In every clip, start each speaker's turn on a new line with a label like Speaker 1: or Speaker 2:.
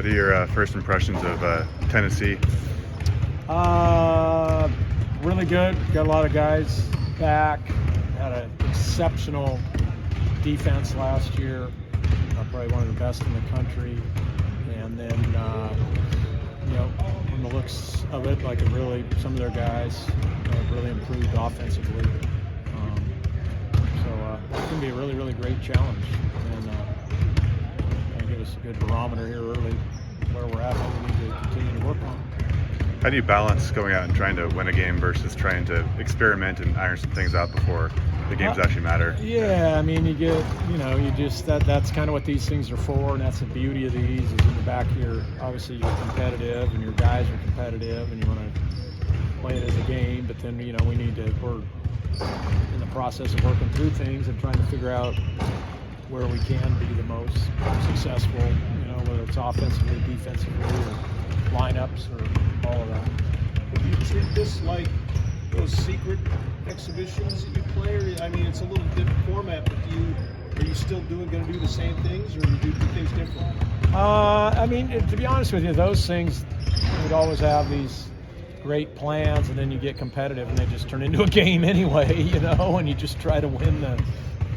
Speaker 1: What are your first impressions of Tennessee?
Speaker 2: Really good. Got a lot of guys back. Had an exceptional defense last year. Probably one of the best in the country. And then, from the looks of it, like some of their guys really improved offensively. So it's going to be a really, really great challenge. And going to give us a good barometer here early where we're at, what we need to continue to work on.
Speaker 1: How do you balance going out and trying to win a game versus trying to experiment and iron some things out before the games actually matter?
Speaker 2: Yeah, I mean, that's kind of what these things are for, and that's the beauty of these, is in the back here, obviously you're competitive and your guys are competitive and you want to play it as a game, but then, we're in the process of working through things and trying to figure out where we can be the most successful, whether it's offensively, defensively, or lineups, or all of that.
Speaker 3: Do you treat this like those secret exhibitions that you play? Or, I mean, it's a little different format, but are you still going to do the same things, or do you do things different?
Speaker 2: To be honest with you, those things, we'd always have these great plans, and then you get competitive, and they just turn into a game anyway, and you just try to win the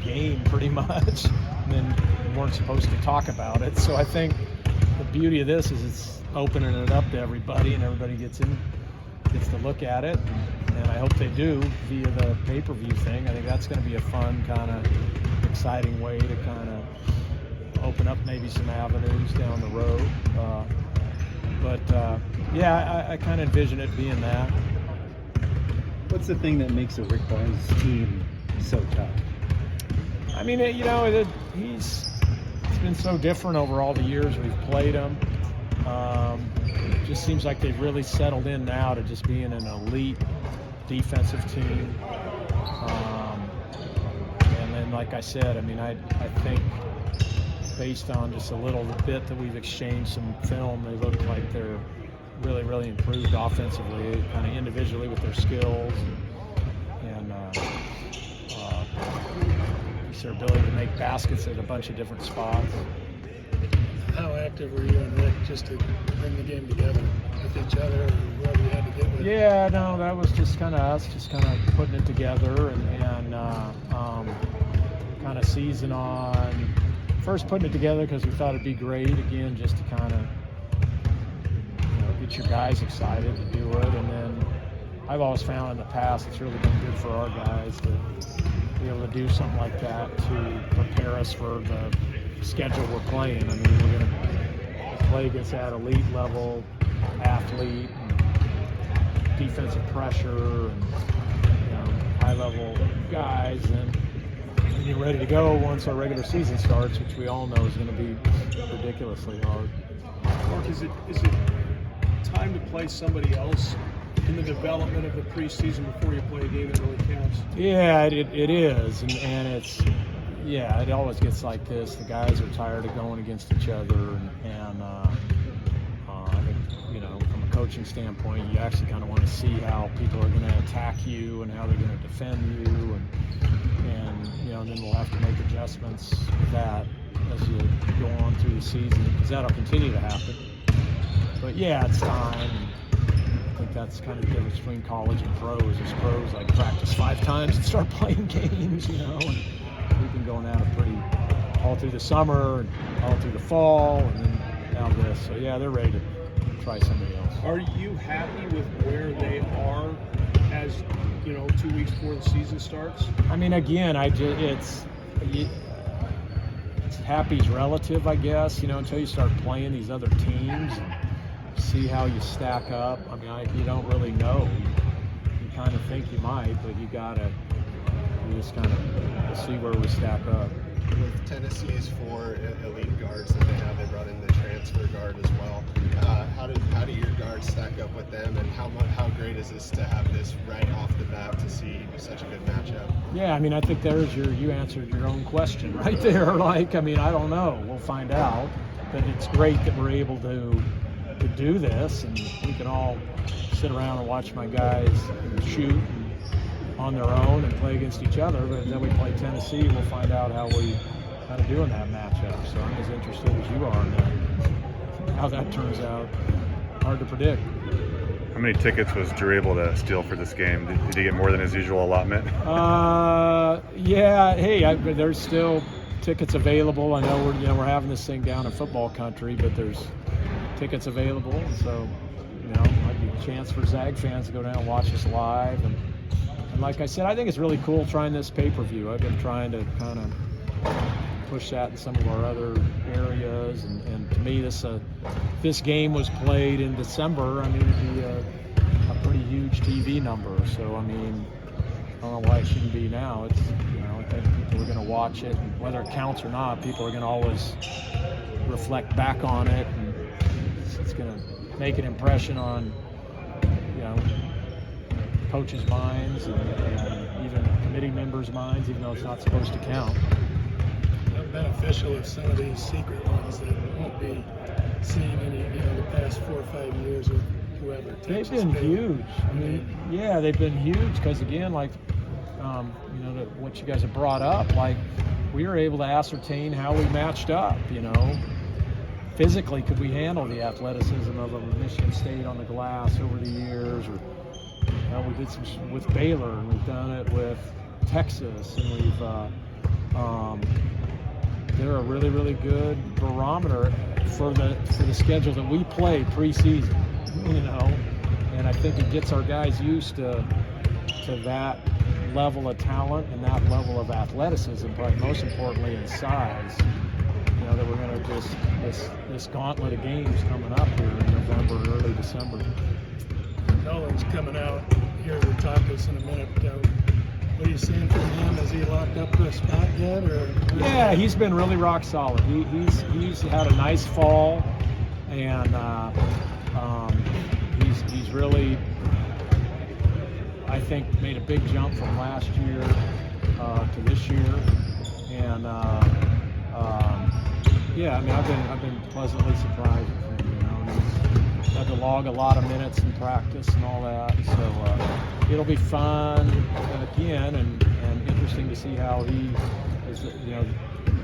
Speaker 2: game pretty much, and then you weren't supposed to talk about it. So I think the beauty of this is it's opening it up to everybody, and everybody gets to look at it, and I hope they do via the pay-per-view thing. I think that's going to be a fun, kind of exciting way to kind of open up maybe some avenues down the road. I kind of envision it being that.
Speaker 4: What's the thing that makes a Rick Barnes team so tough?
Speaker 2: I mean, it's been so different over all the years we've played him. It just seems like they've really settled in now to just being an elite defensive team. And then, like I said, I think based on just a little bit that we've exchanged some film, they look like they're really, really improved offensively, kind of individually with their skills and their ability to make baskets at a bunch of different spots.
Speaker 5: How active were you and Rick just to bring the game together with each other, or whoever you had to get with?
Speaker 2: Yeah, no, that was just kind of us, just kind of putting it together and kind of season on. First putting it together because we thought it'd be great, again, just to kind of get your guys excited to do it. And then I've always found in the past it's really been good for our guys to be able to do something like that to prepare us for the schedule we're playing. We're going to play against that elite level athlete, and defensive pressure, and high level guys, and you're ready to go once our regular season starts, which we all know is going to be ridiculously hard.
Speaker 3: Mark, is it time to play somebody else in the development of the preseason before you play a game that really counts?
Speaker 2: Yeah, it is, and it's, it always gets like this. The guys are tired of going against each other, and I think, from a coaching standpoint, you actually kind of want to see how people are going to attack you and how they're going to defend you, and then we'll have to make adjustments to that as you go on through the season, because that'll continue to happen. But it's time. I think that's kind of the difference between college and pros. As pros, like, practice 5 times and start playing games, and we've been going at it pretty all through the summer and all through the fall, and then now this. So they're ready to try somebody else.
Speaker 3: Are you happy with where they are as 2 weeks before the season starts?
Speaker 2: Again, it's happy's relative, I guess. Until you start playing these other teams and see how you stack up. You don't really know. You kind of think you might, but you just kind of see where we stack up.
Speaker 6: With Tennessee's 4 elite guards that they have, they brought in the transfer guard as well. How do your guards stack up with them, and how great is this to have this right off the bat to see such a good matchup?
Speaker 2: Yeah, I think you answered your own question right there. I don't know. We'll find out. But it's great that we're able to do this, and we can all sit around and watch my guys shoot on their own and play against each other. But then we play Tennessee, we'll find out how we do in that matchup. So I'm as interested as you are in that. how that turns out, hard to predict.
Speaker 1: How many tickets was Drew able to steal for this game? Did he get more than his usual allotment?
Speaker 2: Yeah. Hey, there's still tickets available. I know we're having this thing down in football country, but there's tickets available, and so might be a chance for Zag fans to go down and watch us live. And like I said, I think it's really cool trying this pay-per-view. I've been trying to kind of push that in some of our other areas, and to me, this game was played in December. I mean, it'd be a pretty huge TV number. So I mean, I don't know why it shouldn't be now. It's I think people are going to watch it, and whether it counts or not, people are going to always reflect back on it, and it's going to make an impression on coaches' minds and even committee members' minds, even though it's not supposed to count.
Speaker 5: Beneficial of some of these secret ones that won't be seen in the past 4 or 5 years or whoever.
Speaker 2: They've been huge. I mean, yeah, they've been huge because again, like what you guys have brought up, like we were able to ascertain how we matched up. Physically, could we handle the athleticism of a Michigan State on the glass over the years? Or we did some with Baylor, and we've done it with Texas, and we've. They're a really, really good barometer for the schedule that we play preseason, and I think it gets our guys used to that level of talent and that level of athleticism, but most importantly in size. That we're going to just this gauntlet of games coming up here in November, early December.
Speaker 5: Nolan's coming out here to talk to us in a minute. What are you seeing from him? Is he locked up to a spot yet? Or
Speaker 2: yeah, he's been really rock solid. He's had a nice fall, and he's really, I think, made a big jump from last year to this year, and yeah, I mean, I've been pleasantly surprised with him. He's had to log a lot of minutes in practice and all that, so it'll be fun again and interesting to see how he is.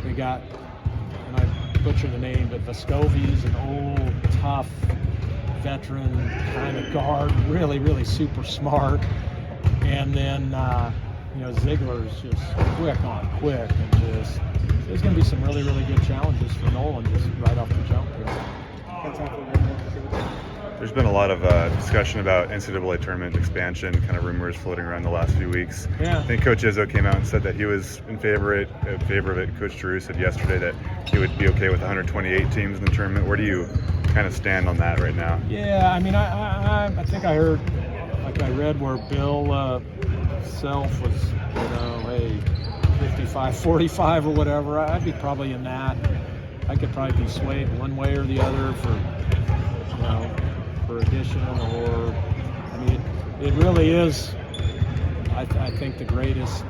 Speaker 2: We got, and I butcher the name, but Vescovi's an old, tough, veteran kind of guard, really, really super smart, and then Ziegler's just quick, and just there's going to be some really, really good challenges for Nolan just right off the jump here.
Speaker 1: There's been a lot of discussion about NCAA tournament expansion, kind of rumors floating around the last few weeks.
Speaker 2: Yeah.
Speaker 1: I think Coach Izzo came out and said that he was in favor of it. Coach Drew said yesterday that he would be okay with 128 teams in the tournament. Where do you kind of stand on that right now?
Speaker 2: Yeah, I mean, I think I heard, like I read where Bill Self was, hey, 55-45 or whatever. I'd be probably in that. I could probably be swayed one way or the other for addition, or I mean, it really is. I think the greatest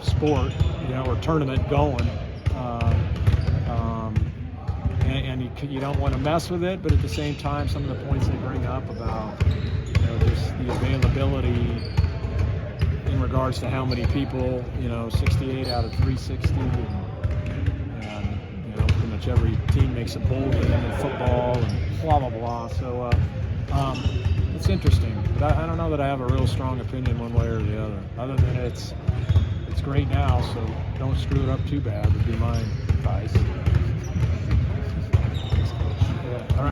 Speaker 2: sport, or tournament going, and you don't want to mess with it, but at the same time, some of the points they bring up about just the availability in regards to how many people, 68 out of 360, and pretty much every team makes a bowl game in football, and blah blah blah. So it's interesting, but I don't know that I have a real strong opinion one way or the other. Other than it's great now, so don't screw it up too bad would be my advice.